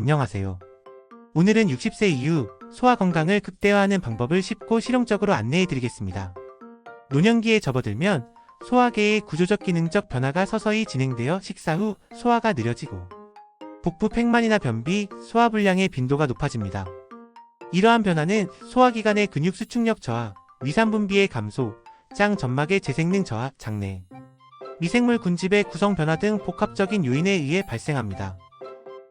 안녕하세요. 오늘은 60세 이후 소화 건강을 극대화하는 방법을 쉽고 실용적으로 안내해 드리겠습니다. 노년기에 접어들면 소화계의 구조적 기능적 변화가 서서히 진행되어 식사 후 소화가 느려지고 복부 팽만이나 변비, 소화불량의 빈도가 높아집니다. 이러한 변화는 소화기관의 근육 수축력 저하, 위산분비의 감소, 장 점막의 재생능 저하, 장내, 미생물 군집의 구성 변화 등 복합적인 요인에 의해 발생합니다.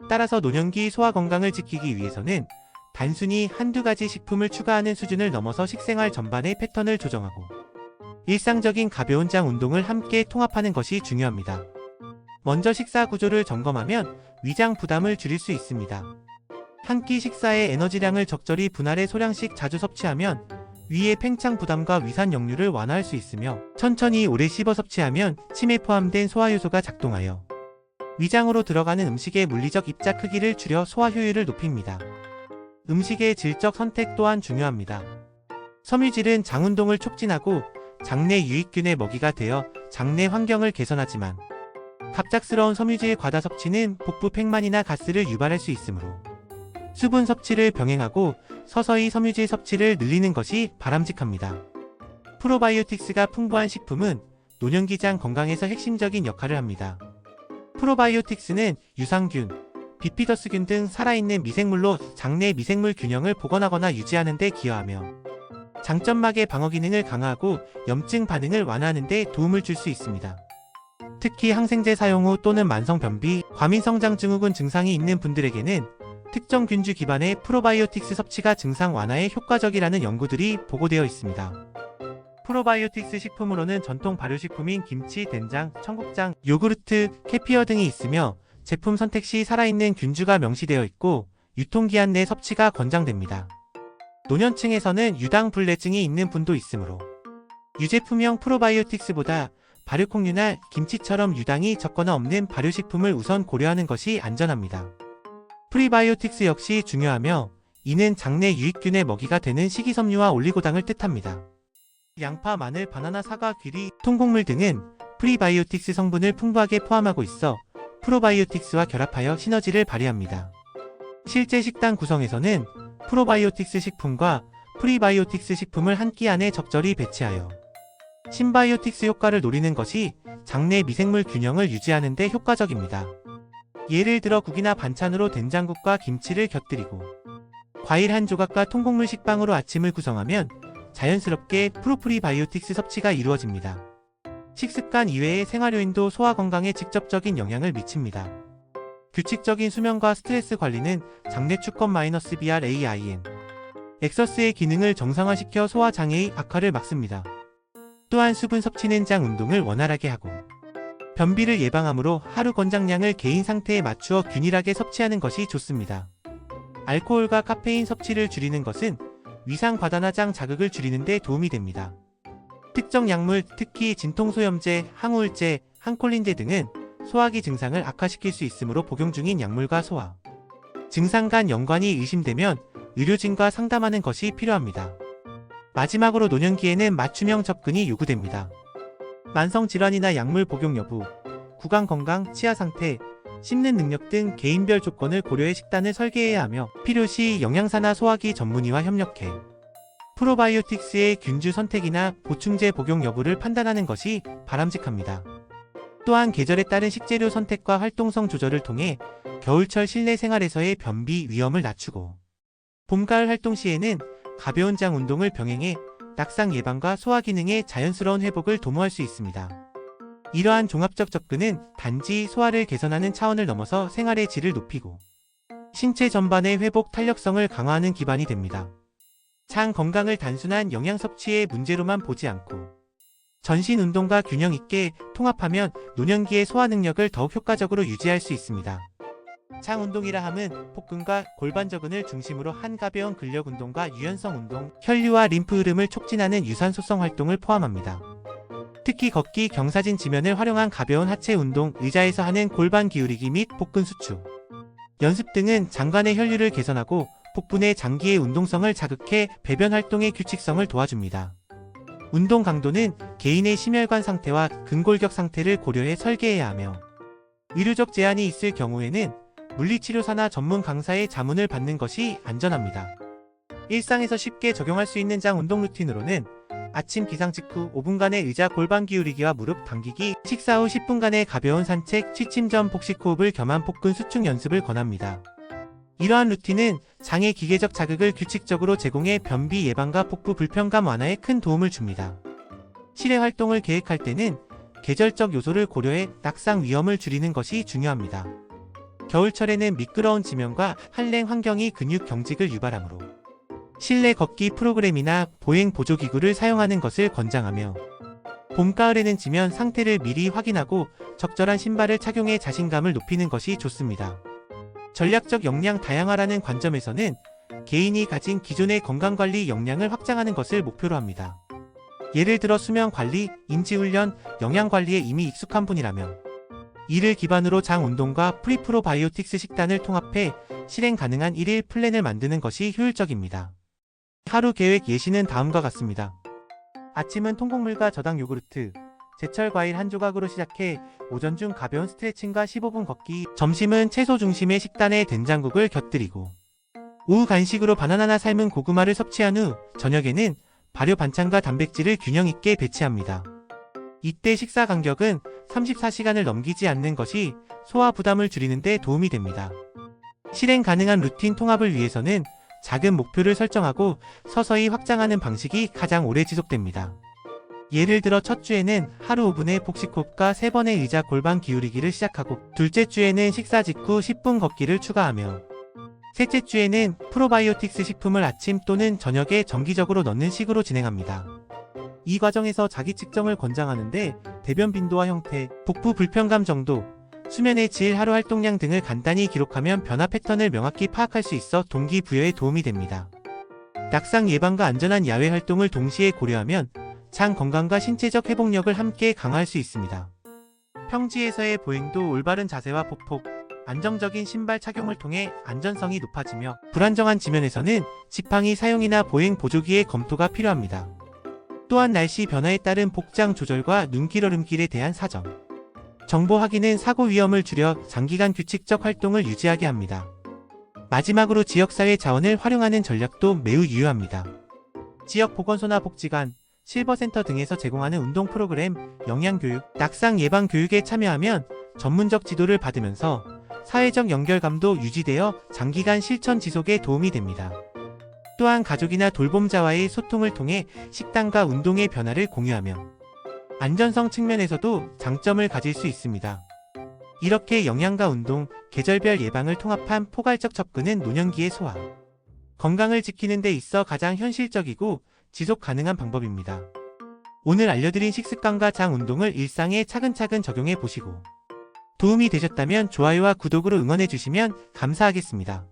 따라서 노년기 소화 건강을 지키기 위해서는 단순히 한두 가지 식품을 추가하는 수준을 넘어서 식생활 전반의 패턴을 조정하고 일상적인 가벼운 장 운동을 함께 통합하는 것이 중요합니다. 먼저 식사 구조를 점검하면 위장 부담을 줄일 수 있습니다. 한 끼 식사의 에너지량을 적절히 분할해 소량씩 자주 섭취하면 위의 팽창 부담과 위산 역류를 완화할 수 있으며 천천히 오래 씹어 섭취하면 침에 포함된 소화효소가 작동하여 위장으로 들어가는 음식의 물리적 입자 크기를 줄여 소화 효율을 높입니다. 음식의 질적 선택 또한 중요합니다. 섬유질은 장 운동을 촉진하고 장내 유익균의 먹이가 되어 장내 환경을 개선하지만 갑작스러운 섬유질 과다 섭취는 복부 팽만이나 가스를 유발할 수 있으므로 수분 섭취를 병행하고 서서히 섬유질 섭취를 늘리는 것이 바람직합니다. 프로바이오틱스가 풍부한 식품은 노년기 장 건강에서 핵심적인 역할을 합니다. 프로바이오틱스는 유산균, 비피더스균 등 살아있는 미생물로 장내 미생물 균형을 복원하거나 유지하는 데 기여하며 장점막의 방어 기능을 강화하고 염증 반응을 완화하는 데 도움을 줄 수 있습니다. 특히 항생제 사용 후 또는 만성 변비, 과민성장증후군 증상이 있는 분들에게는 특정 균주 기반의 프로바이오틱스 섭취가 증상 완화에 효과적이라는 연구들이 보고되어 있습니다. 프로바이오틱스 식품으로는 전통 발효식품인 김치, 된장, 청국장, 요구르트, 캐피어 등이 있으며 제품 선택 시 살아있는 균주가 명시되어 있고 유통기한 내 섭취가 권장됩니다. 노년층에서는 유당불내증이 있는 분도 있으므로 유제품형 프로바이오틱스보다 발효콩류나 김치처럼 유당이 적거나 없는 발효식품을 우선 고려하는 것이 안전합니다. 프리바이오틱스 역시 중요하며 이는 장내 유익균의 먹이가 되는 식이섬유와 올리고당을 뜻합니다. 양파, 마늘, 바나나, 사과, 귀리, 통곡물 등은 프리바이오틱스 성분을 풍부하게 포함하고 있어 프로바이오틱스와 결합하여 시너지를 발휘합니다. 실제 식단 구성에서는 프로바이오틱스 식품과 프리바이오틱스 식품을 한 끼 안에 적절히 배치하여 신바이오틱스 효과를 노리는 것이 장내 미생물 균형을 유지하는 데 효과적입니다. 예를 들어 국이나 반찬으로 된장국과 김치를 곁들이고 과일 한 조각과 통곡물 식빵으로 아침을 구성하면 자연스럽게 프로프리바이오틱스 섭취가 이루어집니다. 식습관 이외의 생활요인도 소화 건강에 직접적인 영향을 미칩니다. 규칙적인 수면과 스트레스 관리는 장내 축권-BRAIN 엑서스의 기능을 정상화시켜 소화 장애의 악화를 막습니다. 또한 수분 섭취는 장 운동을 원활하게 하고 변비를 예방하므로 하루 권장량을 개인 상태에 맞추어 균일하게 섭취하는 것이 좋습니다. 알코올과 카페인 섭취를 줄이는 것은 위상 과다나 장 자극을 줄이는 데 도움이 됩니다. 특정 약물, 특히 진통소염제, 항우울제, 항콜린제 등은 소화기 증상을 악화시킬 수 있으므로 복용 중인 약물과 소화 증상 간 연관이 의심되면 의료진과 상담하는 것이 필요합니다. 마지막으로 노년기에는 맞춤형 접근이 요구됩니다. 만성질환이나 약물 복용 여부, 구강 건강, 치아 상태, 씹는 능력 등 개인별 조건을 고려해 식단을 설계해야 하며 필요시 영양사나 소화기 전문의와 협력해 프로바이오틱스의 균주 선택이나 보충제 복용 여부를 판단하는 것이 바람직합니다. 또한 계절에 따른 식재료 선택과 활동성 조절을 통해 겨울철 실내 생활에서의 변비 위험을 낮추고 봄, 가을 활동 시에는 가벼운 장 운동을 병행해 낙상 예방과 소화 기능의 자연스러운 회복을 도모할 수 있습니다. 이러한 종합적 접근은 단지 소화를 개선하는 차원을 넘어서 생활의 질을 높이고 신체 전반의 회복 탄력성을 강화하는 기반이 됩니다. 장 건강을 단순한 영양 섭취의 문제로만 보지 않고 전신 운동과 균형 있게 통합하면 노년기의 소화 능력을 더욱 효과적으로 유지할 수 있습니다. 장 운동이라 함은 복근과 골반 저근을 중심으로 한 가벼운 근력 운동과 유연성 운동, 혈류와 림프 흐름을 촉진하는 유산소성 활동을 포함합니다. 특히 걷기, 경사진 지면을 활용한 가벼운 하체 운동, 의자에서 하는 골반 기울이기 및 복근 수축 연습 등은 장관의 혈류를 개선하고 복부 내 장기의 운동성을 자극해 배변 활동의 규칙성을 도와줍니다. 운동 강도는 개인의 심혈관 상태와 근골격 상태를 고려해 설계해야 하며 의료적 제한이 있을 경우에는 물리치료사나 전문 강사의 자문을 받는 것이 안전합니다. 일상에서 쉽게 적용할 수 있는 장 운동 루틴으로는 아침 기상 직후 5분간의 의자 골반 기울이기와 무릎 당기기, 식사 후 10분간의 가벼운 산책, 취침 전 복식 호흡을 겸한 복근 수축 연습을 권합니다. 이러한 루틴은 장의 기계적 자극을 규칙적으로 제공해 변비 예방과 복부 불편감 완화에 큰 도움을 줍니다. 실외 활동을 계획할 때는 계절적 요소를 고려해 낙상 위험을 줄이는 것이 중요합니다. 겨울철에는 미끄러운 지면과 한랭 환경이 근육 경직을 유발하므로 실내 걷기 프로그램이나 보행 보조기구를 사용하는 것을 권장하며 봄, 가을에는 지면 상태를 미리 확인하고 적절한 신발을 착용해 자신감을 높이는 것이 좋습니다. 전략적 역량 다양화라는 관점에서는 개인이 가진 기존의 건강관리 역량을 확장하는 것을 목표로 합니다. 예를 들어 수면관리, 인지훈련, 영양관리에 이미 익숙한 분이라면 이를 기반으로 장 운동과 프리프로바이오틱스 식단을 통합해 실행 가능한 1일 플랜을 만드는 것이 효율적입니다. 하루 계획 예시는 다음과 같습니다. 아침은 통곡물과 저당 요구르트, 제철 과일 한 조각으로 시작해 오전 중 가벼운 스트레칭과 15분 걷기, 점심은 채소 중심의 식단에 된장국을 곁들이고 오후 간식으로 바나나나 삶은 고구마를 섭취한 후 저녁에는 발효 반찬과 단백질을 균형 있게 배치합니다. 이때 식사 간격은 34시간을 넘기지 않는 것이 소화 부담을 줄이는 데 도움이 됩니다. 실행 가능한 루틴 통합을 위해서는 작은 목표를 설정하고 서서히 확장하는 방식이 가장 오래 지속됩니다. 예를 들어 첫 주에는 하루 5분의 복식호흡과 3번의 의자 골반 기울이기를 시작하고 둘째 주에는 식사 직후 10분 걷기를 추가하며 셋째 주에는 프로바이오틱스 식품을 아침 또는 저녁에 정기적으로 넣는 식으로 진행합니다. 이 과정에서 자기 측정을 권장하는데 대변 빈도와 형태, 복부 불편감 정도, 수면의 질, 하루 활동량 등을 간단히 기록하면 변화 패턴을 명확히 파악할 수 있어 동기부여에 도움이 됩니다. 낙상 예방과 안전한 야외 활동을 동시에 고려하면 장 건강과 신체적 회복력을 함께 강화할 수 있습니다. 평지에서의 보행도 올바른 자세와 보폭, 안정적인 신발 착용을 통해 안전성이 높아지며 불안정한 지면에서는 지팡이 사용이나 보행 보조기의 검토가 필요합니다. 또한 날씨 변화에 따른 복장 조절과 눈길 얼음길에 대한 사전 정보 확인은 사고 위험을 줄여 장기간 규칙적 활동을 유지하게 합니다. 마지막으로 지역사회 자원을 활용하는 전략도 매우 유효합니다. 지역 보건소나 복지관, 실버센터 등에서 제공하는 운동 프로그램, 영양교육, 낙상 예방 교육에 참여하면 전문적 지도를 받으면서 사회적 연결감도 유지되어 장기간 실천 지속에 도움이 됩니다. 또한 가족이나 돌봄자와의 소통을 통해 식단과 운동의 변화를 공유하며 안전성 측면에서도 장점을 가질 수 있습니다. 이렇게 영양과 운동, 계절별 예방을 통합한 포괄적 접근은 노년기의 소화, 건강을 지키는 데 있어 가장 현실적이고 지속 가능한 방법입니다. 오늘 알려드린 식습관과 장 운동을 일상에 차근차근 적용해 보시고 도움이 되셨다면 좋아요와 구독으로 응원해 주시면 감사하겠습니다.